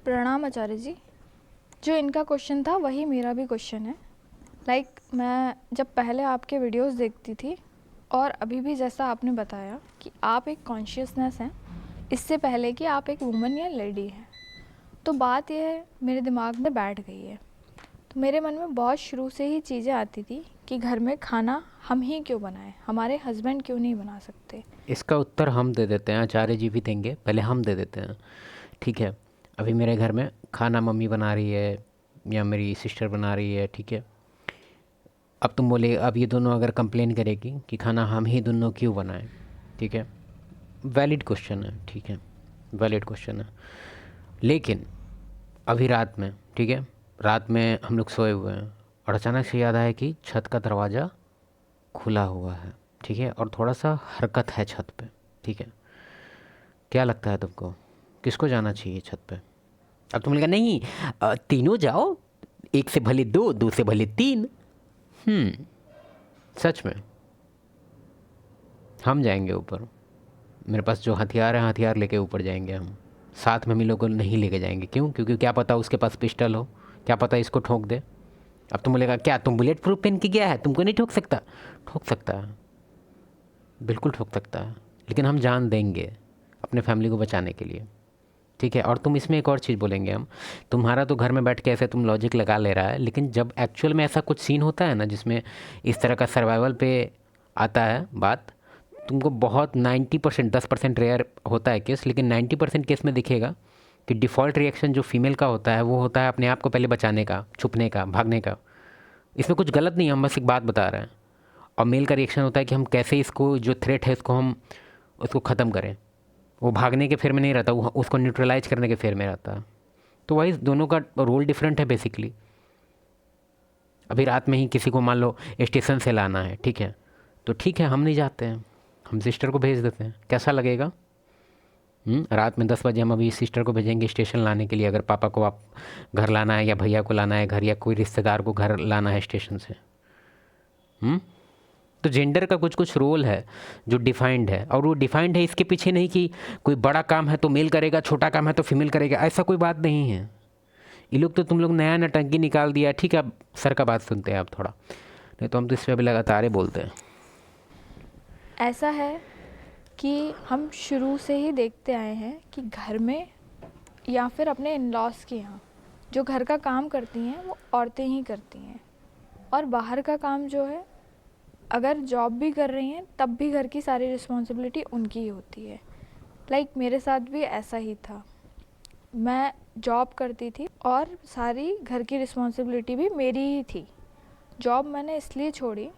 प्रणाम आचार्य जी। जो इनका क्वेश्चन था वही मेरा भी क्वेश्चन है। मैं जब पहले आपके वीडियोस देखती थी और अभी भी जैसा आपने बताया कि आप एक कॉन्शियसनेस हैं, इससे पहले कि आप एक वुमन या लेडी हैं, तो बात यह है मेरे दिमाग में बैठ गई है। तो मेरे मन में बहुत शुरू से ही चीज़ें आती थी कि घर में खाना हम ही क्यों बनाएं, हमारे हस्बैंड क्यों नहीं बना सकते। इसका उत्तर हम दे देते हैं, आचार्य जी भी देंगे, पहले हम दे देते हैं। ठीक है, अभी मेरे घर में खाना मम्मी बना रही है या मेरी सिस्टर बना रही है। ठीक है, अब तुम बोले अब ये दोनों अगर कंप्लेन करेगी कि खाना हम ही दोनों क्यों बनाएं। ठीक है, वैलिड क्वेश्चन है। ठीक है, वैलिड क्वेश्चन है। लेकिन अभी रात में, ठीक है, रात में हम लोग सोए हुए हैं और अचानक से याद आया कि छत का दरवाज़ा खुला हुआ है। ठीक है, और थोड़ा सा हरकत है छत पे। ठीक है, क्या लगता है तुमको किसको जाना चाहिए छत पे? अब तुम लगा नहीं, तीनों जाओ, एक से भले दो, दो से भले तीन। सच में हम जाएंगे ऊपर। मेरे पास जो हथियार है, हथियार लेके ऊपर जाएंगे हम। साथ में मिलों को नहीं लेके जाएंगे। क्यों? क्योंकि क्या पता उसके पास पिस्टल हो, क्या पता इसको ठोक दे। अब तुम बोलेगा क्या तुम बुलेट प्रूफ पेन के गया है, तुमको नहीं ठोक सकता? ठोक सकता है, बिल्कुल ठोक सकता है, लेकिन हम जान देंगे अपने फैमिली को बचाने के लिए। ठीक है, और तुम इसमें एक और चीज़ बोलेंगे हम, तुम्हारा तो घर में बैठ के ऐसे तुम लॉजिक लगा ले रहा है, लेकिन जब एक्चुअल में ऐसा कुछ सीन होता है ना जिसमें इस तरह का सर्वाइवल पे आता है बात, तुमको बहुत 90%, 10% रेयर होता है केस, लेकिन 90% केस में दिखेगा कि डिफ़ॉल्ट रिएक्शन जो फीमेल का होता है वो होता है अपने आप को पहले बचाने का, छुपने का, भागने का। इसमें कुछ गलत नहीं है, हम बस एक बात बता रहे हैं। और मेल का रिएक्शन होता है कि हम कैसे इसको, जो थ्रेट है इसको हम उसको ख़त्म करें। वो भागने के फेर में नहीं रहता, वो उसको न्यूट्रलाइज करने के फेर में रहता है। तो वही दोनों का रोल डिफरेंट है बेसिकली। अभी रात में ही किसी को मान लो स्टेशन से लाना है, ठीक है, तो ठीक है हम नहीं जाते हैं, हम सिस्टर को भेज देते हैं। कैसा लगेगा? रात में 10 बजे हम अभी सिस्टर को भेजेंगे स्टेशन लाने के लिए, अगर पापा को आप घर लाना है या भैया को लाना है घर, या कोई रिश्तेदार को घर लाना है स्टेशन से। तो जेंडर का कुछ कुछ रोल है जो डिफाइंड है, और वो डिफाइंड है इसके पीछे नहीं कि कोई बड़ा काम है तो मेल करेगा, छोटा काम है तो फीमेल करेगा, ऐसा कोई बात नहीं है। ये लोग तो तुम लोग नया नटंकी निकाल दिया। ठीक है, अब सर का बात सुनते हैं आप थोड़ा, नहीं तो हम तो इस पर अभी लगातार ही बोलते हैं। ऐसा है कि हम शुरू से ही देखते आए हैं कि घर में या फिर अपने इन लॉज के यहाँ जो घर का काम करती हैं वो औरतें ही करती हैं, और बाहर का काम जो है अगर जॉब भी कर रही हैं तब भी घर की सारी रिस्पॉन्सिबिलिटी उनकी ही होती है। मेरे साथ भी ऐसा ही था। मैं जॉब करती थी और सारी घर की रिस्पॉन्सिबिलिटी भी मेरी ही थी। जॉब मैंने इसलिए छोड़ी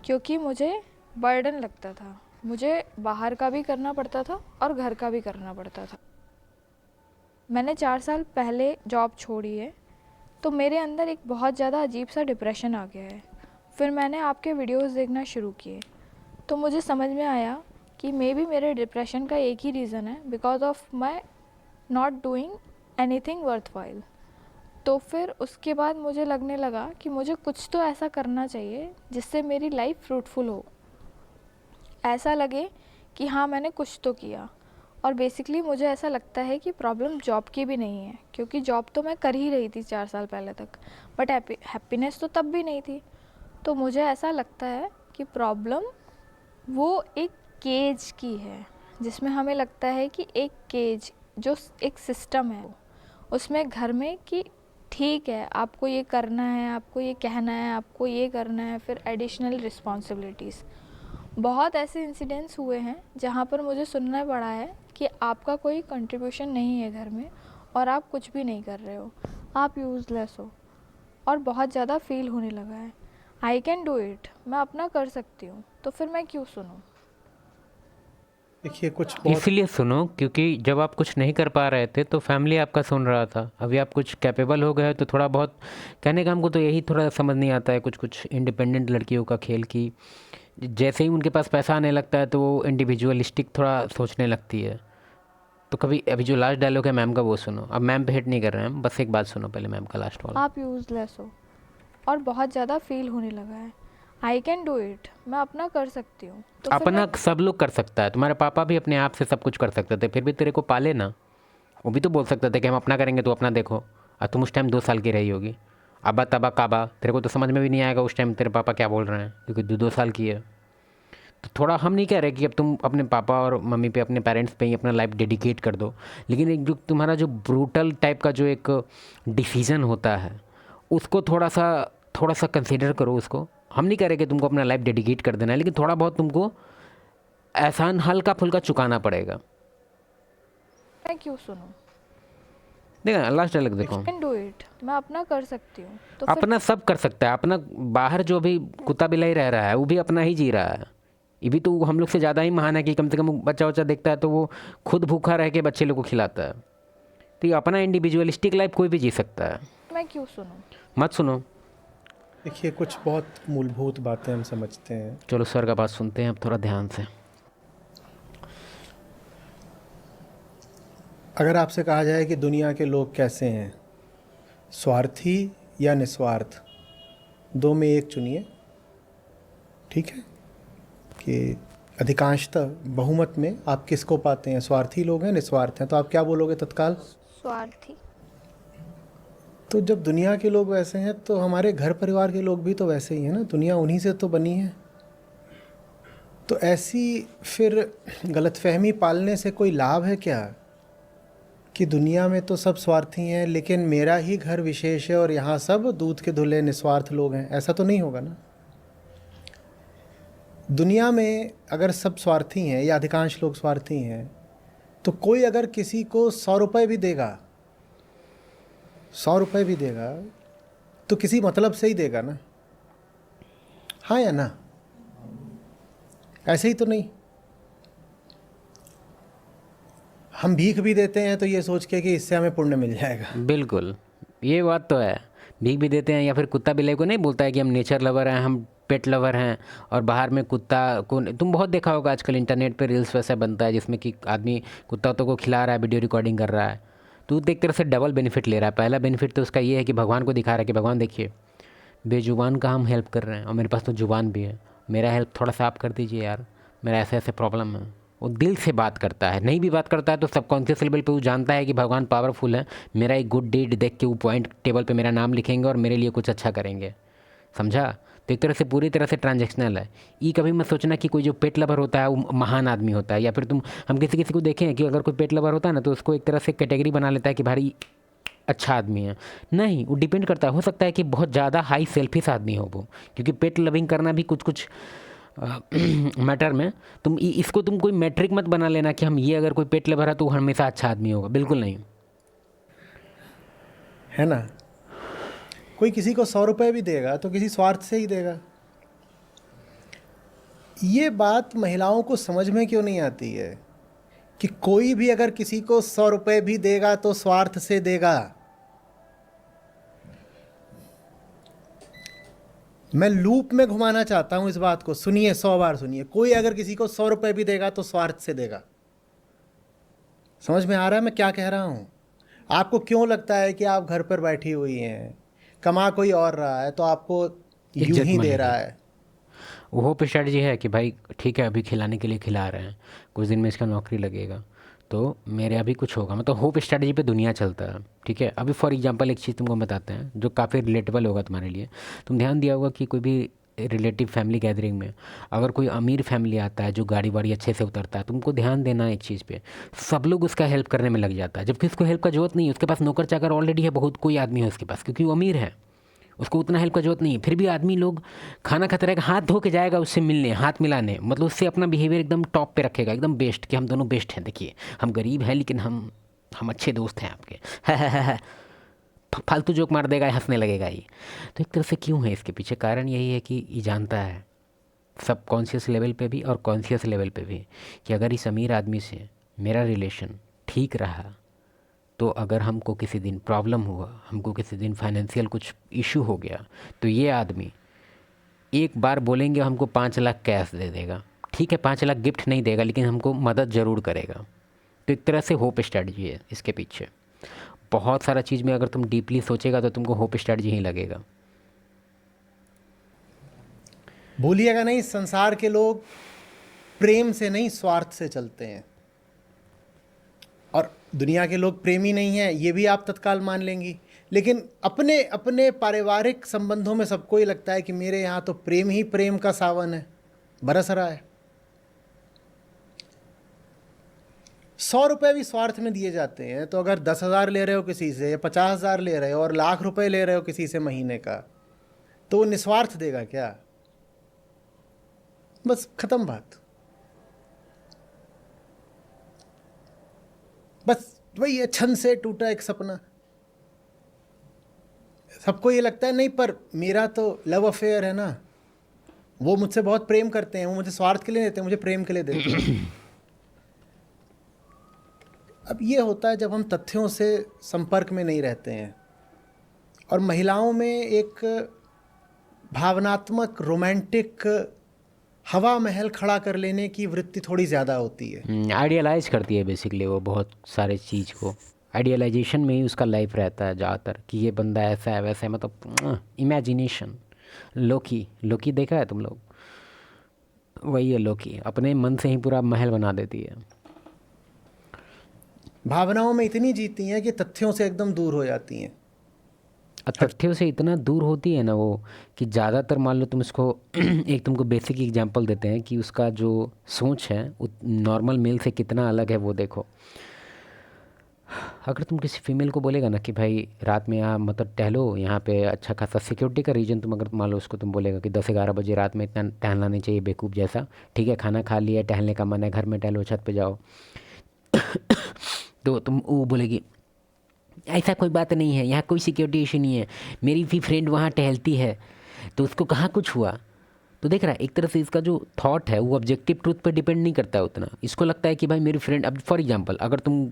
क्योंकि मुझे बर्डन लगता था, मुझे बाहर का भी करना पड़ता था और घर का भी करना पड़ता था। मैंने 4 साल पहले जॉब छोड़ी है, तो मेरे अंदर एक बहुत ज़्यादा अजीब सा डिप्रेशन आ गया है। फिर मैंने आपके वीडियोस देखना शुरू किए, तो मुझे समझ में आया कि मे बी मेरे डिप्रेशन का एक ही रीज़न है, because of my not doing anything worthwhile. तो फिर उसके बाद मुझे लगने लगा कि मुझे कुछ तो ऐसा करना चाहिए जिससे मेरी लाइफ फ्रूटफुल हो, ऐसा लगे कि हाँ मैंने कुछ तो किया। और बेसिकली मुझे ऐसा लगता है कि प्रॉब्लम जॉब की भी नहीं है, क्योंकि जॉब तो मैं कर ही रही थी 4 साल पहले तक, बट हैप्पीनेस तो तब भी नहीं थी। तो मुझे ऐसा लगता है कि प्रॉब्लम वो एक केज की है, जिसमें हमें लगता है कि एक केज जो एक सिस्टम है उसमें घर में कि ठीक है आपको ये करना है, आपको ये कहना है, आपको ये करना है, फिर एडिशनल रिस्पॉन्सिबिलिटीज़। बहुत ऐसे इंसिडेंट्स हुए हैं जहाँ पर मुझे सुनना पड़ा है कि आपका कोई कंट्रीब्यूशन नहीं है घर में और आप कुछ भी नहीं कर रहे हो, आप यूज़लेस हो। और बहुत ज़्यादा फील होने लगा है, आई कैन डू इट, मैं अपना कर सकती हूँ, तो फिर मैं क्यों सुनूँ। देखिए कुछ बहुत इसीलिए सुनो क्योंकि जब आप कुछ नहीं कर पा रहे थे तो फैमिली आपका सुन रहा था। अभी आप कुछ कैपेबल हो गए तो थोड़ा बहुत कहने का हमको तो यही थोड़ा समझ नहीं आता है कुछ कुछ इंडिपेंडेंट लड़कियों का खेल की, जैसे ही उनके पास पैसा आने लगता है तो वो इंडिविजुअलिस्टिक थोड़ा सोचने लगती है। तो कभी अभी जो लास्ट डायलॉग है मैम का वो सुनो। अब मैम पे हिट नहीं कर रहे हैं हम, बस एक बात सुनो पहले मैम का लास्ट वाला। आप यूज़लेस हो और बहुत ज़्यादा फील होने लगा है, आई कैन डू इट, मैं अपना कर सकती हूँ, तो फिर अपना मैं सब लोग कर सकता है, तुम्हारे पापा भी अपने आप से सब कुछ कर सकते थे, फिर भी तेरे को पाले ना, वो भी तो बोल सकते थे कि हम अपना करेंगे, तो अपना देखो। अब तुम उस टाइम 2 साल की रही होगी, अबा तबा काबा, तेरे को तो समझ में भी नहीं आएगा उस टाइम तेरे पापा क्या बोल रहे हैं, क्योंकि 2 साल की है। तो थोड़ा हम नहीं कह रहे कि अब तुम अपने पापा और मम्मी पे, अपने पेरेंट्स पे ही अपना लाइफ डेडिकेट कर दो, लेकिन एक जो तुम्हारा जो ब्रूटल टाइप का जो एक डिसीजन होता है, उसको थोड़ा सा कंसिडर करो उसको। हम नहीं कह रहे कि तुमको अपना लाइफ डेडिकेट कर देना है, लेकिन थोड़ा बहुत तुमको एहसान हल्का फुल्का चुकाना पड़ेगा। मैं क्यों सुनूं? देखा, लास्ट डायलॉग यू देखो। कैन डू इट, मैं अपना कर सकती हूँ, तो फिर अपना सब कर सकता है, अपना बाहर जो भी कुत्ता बिलाई रह रहा है वो भी अपना ही जी रहा है। ये भी तो हम लोग से ज़्यादा ही महान है कि कम से कम बच्चा वच्चा देखता है तो वो खुद भूखा रह के बच्चे लोग को खिलाता है। तो ये अपना इंडिविजुअलिस्टिक लाइफ कोई भी जी सकता है। मैं क्यों सुनूं? मत सुनो। देखिए, कुछ बहुत मूलभूत बातें हम समझते हैं। चलो सर का बात सुनते हैं अब थोड़ा ध्यान से। अगर आपसे कहा जाए कि दुनिया के लोग कैसे हैं, स्वार्थी या निस्वार्थ, 2 में 1 चुनिए। ठीक है कि अधिकांशतः बहुमत में आप किसको पाते हैं, स्वार्थी लोग हैं निस्वार्थ हैं, तो आप क्या बोलोगे तत्काल? स्वार्थी। तो जब दुनिया के लोग वैसे हैं तो हमारे घर परिवार के लोग भी तो वैसे ही हैं ना, दुनिया उन्हीं से तो बनी है। तो ऐसी फिर गलतफहमी पालने से कोई लाभ है क्या कि दुनिया में तो सब स्वार्थी हैं लेकिन मेरा ही घर विशेष है और यहाँ सब दूध के धुले निस्वार्थ लोग हैं? ऐसा तो नहीं होगा ना। दुनिया में अगर सब स्वार्थी हैं या अधिकांश लोग स्वार्थी हैं, तो कोई अगर किसी को 100 रुपये भी देगा, 100 रुपये भी देगा तो किसी मतलब से ही देगा ना, हाँ या ना? ऐसे ही तो नहीं। हम भीख भी देते हैं तो ये सोच के कि इससे हमें पुण्य मिल जाएगा। बिल्कुल, ये बात तो है। भीख भी देते हैं, या फिर कुत्ता बिल्ली को नहीं बोलता है कि हम नेचर लवर हैं, हम पेट लवर हैं, और बाहर में कुत्ता को तुम बहुत देखा होगा आजकल इंटरनेट पे रील्स वैसा बनता है जिसमें कि आदमी कुत्ता को खिला रहा है, वीडियो रिकॉर्डिंग कर रहा है। तो एक तरह से डबल बेनिफिट ले रहा है। पहला बेनिफिट तो उसका ये है कि भगवान को दिखा रहा है कि भगवान देखिए, बेजुबान का हम हेल्प कर रहे हैं और मेरे पास तो जुबान भी है, मेरा हेल्प थोड़ा सा आप कर दीजिए यार, मेरा ऐसे ऐसे प्रॉब्लम है। वो दिल से बात करता है, नहीं भी बात करता है तो सबकॉन्शियस लेवल पे वो जानता है कि भगवान पावरफुल है, मेरा एक गुड डीड देख के वो पॉइंट टेबल पे मेरा नाम लिखेंगे और मेरे लिए कुछ अच्छा करेंगे। समझा? तो एक तरह से पूरी तरह से ट्रांजैक्शनल है। ये कभी मत सोचना कि कोई जो पेट लवर होता है वो महान आदमी होता है, या फिर हम किसी किसी को देखें कि अगर कोई पेट लवर होता है ना तो उसको एक तरह से कैटेगरी बना लेता है कि भाई अच्छा आदमी है। नहीं, वो डिपेंड करता है, हो सकता है कि बहुत ज़्यादा हाई सेल्फिश आदमी हो वो, क्योंकि पेट लविंग करना भी कुछ कुछ मैटर में इसको तुम कोई मैट्रिक मत बना लेना कि हम ये अगर कोई पेट लवर है तो वो हमेशा अच्छा आदमी होगा, बिल्कुल नहीं है ना। कोई किसी को 100 रुपये भी देगा तो किसी स्वार्थ से ही देगा। ये बात महिलाओं को समझ में क्यों नहीं आती है कि कोई भी अगर किसी को 100 रुपये भी देगा तो स्वार्थ से देगा। मैं लूप में घुमाना चाहता हूं इस बात को, सुनिए, 100 बार सुनिए। कोई अगर किसी को 100 रुपये भी देगा तो स्वार्थ से देगा। समझ में आ रहा है मैं क्या कह रहा हूं? आपको क्यों लगता है कि आप घर पर बैठी हुई हैं, कमा कोई और रहा है तो आपको यूं इज्जत ही दे मिलेगी। रहा है? वो होप स्ट्रैटेजी है कि भाई ठीक है अभी खिलाने के लिए खिला रहे हैं, कुछ दिन में इसका नौकरी लगेगा तो मेरे अभी कुछ होगा, मतलब होप स्ट्रैटेजी पे दुनिया चलता है। ठीक है, अभी फॉर एग्जांपल एक चीज़ तुमको बताते हैं जो काफ़ी रिलेटेबल होगा तुम्हारे लिए। तुम ध्यान दिया होगा कि कोई भी रिलेटिव फैमिली गैदरिंग में अगर कोई अमीर फैमिली आता है जो गाड़ी वाड़ी अच्छे से उतरता है, तुमको ध्यान देना है एक चीज़ पे, सब लोग उसका हेल्प करने में लग जाता है, जबकि उसको हेल्प का जरूरत नहीं है। उसके पास नौकर चाकर ऑलरेडी है, बहुत कोई आदमी है उसके पास, क्योंकि वो अमीर है, उसको उतना हेल्प का जरूरत नहीं है। फिर भी आदमी लोग खाना खाता रहेगा, हाथ धो के जाएगा उससे मिलने, हाथ मिलाने, मतलब उससे अपना बिहेवियर एकदम टॉप पे रखेगा, एकदम बेस्ट, कि हम दोनों बेस्ट हैं, देखिए हम गरीब हैं लेकिन हम अच्छे दोस्त हैं आपके। फालतू जोक मार देगा, हंसने लगेगा ये। तो एक तरह से क्यों है इसके पीछे? कारण यही है कि ये जानता है सब कॉन्शियस लेवल पे भी और कॉन्शियस लेवल पे भी कि अगर इस अमीर आदमी से मेरा रिलेशन ठीक रहा तो अगर हमको किसी दिन प्रॉब्लम हुआ, हमको किसी दिन फाइनेंशियल कुछ इशू हो गया, तो ये आदमी एक बार बोलेंगे हमको 5 लाख कैश दे देगा। ठीक है, 5 लाख गिफ्ट नहीं देगा लेकिन हमको मदद ज़रूर करेगा। तो एक तरह से होप स्ट्रैटेजी है इसके पीछे। बहुत सारा चीज़ में अगर तुम डीपली सोचेगा तो तुमको होप स्ट्रैटेजी ही लगेगा। भूलिएगा नहीं, संसार के लोग प्रेम से नहीं स्वार्थ से चलते हैं। और दुनिया के लोग प्रेमी नहीं हैं ये भी आप तत्काल मान लेंगी। लेकिन अपने अपने पारिवारिक संबंधों में सबको ही लगता है कि मेरे यहाँ तो प्रेम ही प्रेम का सावन है, बरस रहा है। 100 रुपये भी स्वार्थ में दिए जाते हैं, तो अगर 10,000 ले रहे हो किसी से या 50,000 ले रहे हो और लाख रुपए ले रहे हो किसी से महीने का, तो वो निस्वार्थ देगा क्या? बस खत्म बात। बस वही है, छन से टूटा एक सपना। सबको ये लगता है नहीं पर मेरा तो लव अफेयर है ना, वो मुझसे बहुत प्रेम करते हैं, वो मुझे स्वार्थ के लिए देते हैं, मुझे प्रेम के लिए देते हैं। अब ये होता है जब हम तथ्यों से संपर्क में नहीं रहते हैं, और महिलाओं में एक भावनात्मक रोमांटिक हवा महल खड़ा कर लेने की वृत्ति थोड़ी ज़्यादा होती है। आइडियलाइज करती है बेसिकली, वो बहुत सारे चीज़ को आइडियलाइजेशन में ही उसका लाइफ रहता है ज़्यादातर, कि ये बंदा ऐसा है वैसा है, मतलब इमेजिनेशन। लोकी देखा है तुम लोग? वही है लोकी, अपने मन से ही पूरा महल बना देती है। भावनाओं में इतनी जीती हैं कि तथ्यों से एकदम दूर हो जाती हैं। तथ्यों से इतना दूर होती है ना वो, कि ज़्यादातर मान लो तुम इसको एक तुमको बेसिक एग्जांपल देते हैं कि उसका जो सोच है नॉर्मल मेल से कितना अलग है वो देखो। अगर तुम किसी फीमेल को बोलेगा ना कि भाई रात में यहाँ मतलब टहलो, यहाँ पे अच्छा खासा सिक्योरिटी का रीजन, तुम अगर मान लो उसको तुम बोलेगा कि 10-11 बजे रात में इतना टहलना नहीं चाहिए बेवकूफ़ जैसा, ठीक है खाना खा लिया, टहलने का मन है, घर में टहलो, छत पे जाओ तो तुम वो बोलेगी ऐसा कोई बात नहीं है, यहाँ कोई सिक्योरिटी इशू नहीं है, मेरी भी फ्रेंड वहाँ टहलती है तो उसको कहाँ कुछ हुआ। तो देख रहा है एक तरह से इसका जो थॉट है वो ऑब्जेक्टिव ट्रूथ पे डिपेंड नहीं करता है उतना। इसको लगता है कि भाई मेरी फ्रेंड, अब फॉर एग्जांपल अगर तुम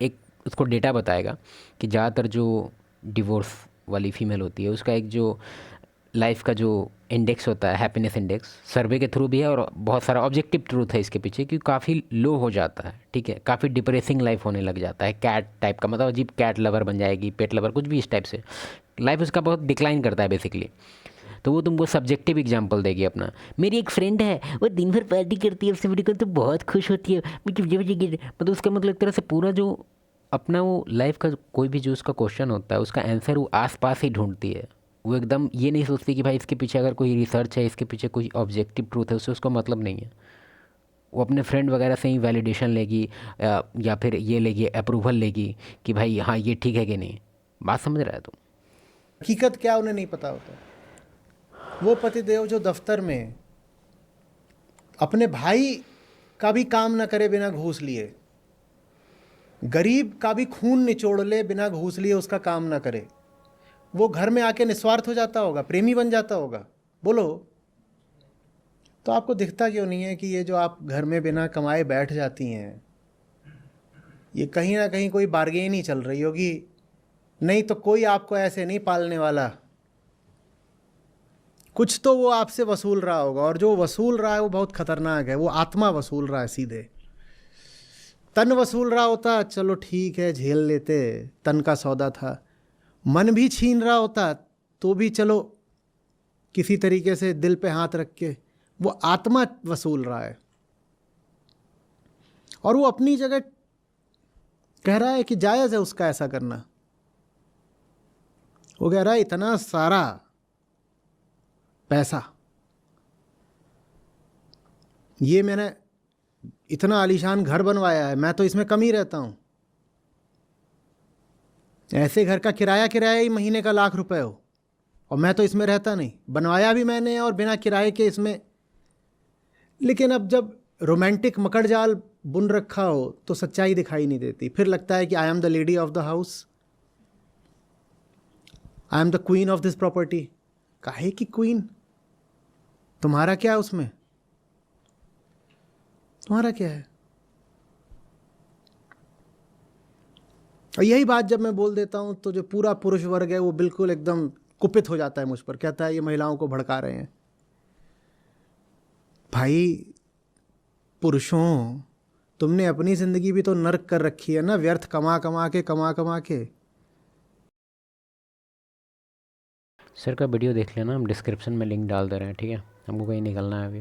एक उसको डेटा बताएगा कि ज़्यादातर जो डिवोर्स वाली फीमेल होती है उसका एक जो लाइफ का जो इंडेक्स होता है, हैप्पीनेस इंडेक्स, सर्वे के थ्रू भी है और बहुत सारा ऑब्जेक्टिव ट्रूथ है इसके पीछे, कि काफ़ी लो हो जाता है, ठीक है, काफ़ी डिप्रेसिंग लाइफ होने लग जाता है, कैट टाइप का, मतलब अजीब कैट लवर बन जाएगी, पेट लवर, कुछ भी इस टाइप से लाइफ उसका बहुत डिक्लाइन करता है बेसिकली। तो वो तुमको सब्जेक्टिव एग्जांपल देगी अपना, मेरी एक फ्रेंड है वो दिन भर पार्टी करती है, उससे मेरी तो बहुत खुश होती है, मतलब उसका मतलब एक तरह से पूरा जो अपना वो लाइफ का कोई भी जो उसका क्वेश्चन होता है उसका आंसर वो आस पास ही ढूंढती है। वो एकदम ये नहीं सोचती कि भाई इसके पीछे अगर कोई रिसर्च है, इसके पीछे कोई ऑब्जेक्टिव ट्रूथ है, उससे उसका मतलब नहीं है। वो अपने फ्रेंड वगैरह से ही वैलिडेशन लेगी या फिर ये लेगी, अप्रूवल लेगी कि भाई हाँ ये ठीक है कि नहीं। बात समझ रहा है तुम? हकीकत क्या उन्हें नहीं पता होता। वो पतिदेव जो दफ्तर में अपने भाई का भी काम ना करे बिना घूस लिए, गरीब का भी खून निचोड़ ले बिना घूस लिए उसका काम ना करे, वो घर में आके निस्वार्थ हो जाता होगा, प्रेमी बन जाता होगा, बोलो। तो आपको दिखता क्यों नहीं है कि ये जो आप घर में बिना कमाए बैठ जाती हैं, ये कहीं ना कहीं कोई बार्गेन ही चल रही होगी, नहीं तो कोई आपको ऐसे नहीं पालने वाला। कुछ तो वो आपसे वसूल रहा होगा, और जो वसूल रहा है वो बहुत खतरनाक है। वो आत्मा वसूल रहा है सीधे। तन वसूल रहा होता चलो ठीक है झेल लेते, तन का सौदा था। मन भी छीन रहा होता तो भी चलो किसी तरीके से दिल पे हाथ रख के, वो आत्मा वसूल रहा है। और वो अपनी जगह कह रहा है कि जायज़ है उसका ऐसा करना। वो कह रहा है इतना सारा पैसा, ये मैंने इतना आलीशान घर बनवाया है, मैं तो इसमें कम ही रहता हूँ। ऐसे घर का किराया ही महीने का लाख रुपए हो, और मैं तो इसमें रहता नहीं, बनवाया भी मैंने और बिना किराए के इसमें। लेकिन अब जब रोमांटिक मकड़जाल बुन रखा हो तो सच्चाई दिखाई नहीं देती। फिर लगता है कि I am the lady of the house, I am the queen of this property. काहे की क्वीन? तुम्हारा क्या है उसमें? तुम्हारा क्या है? और यही बात जब मैं बोल देता हूं तो जो पूरा पुरुष वर्ग है वो बिल्कुल एकदम कुपित हो जाता है मुझ पर, कहता है ये महिलाओं को भड़का रहे हैं। भाई पुरुषों, तुमने अपनी ज़िंदगी भी तो नर्क कर रखी है ना, व्यर्थ कमा कमा के। सर का वीडियो देख लेना, हम डिस्क्रिप्शन में लिंक डाल दे रहे हैं, ठीक है? हमको कहीं निकलना है अभी।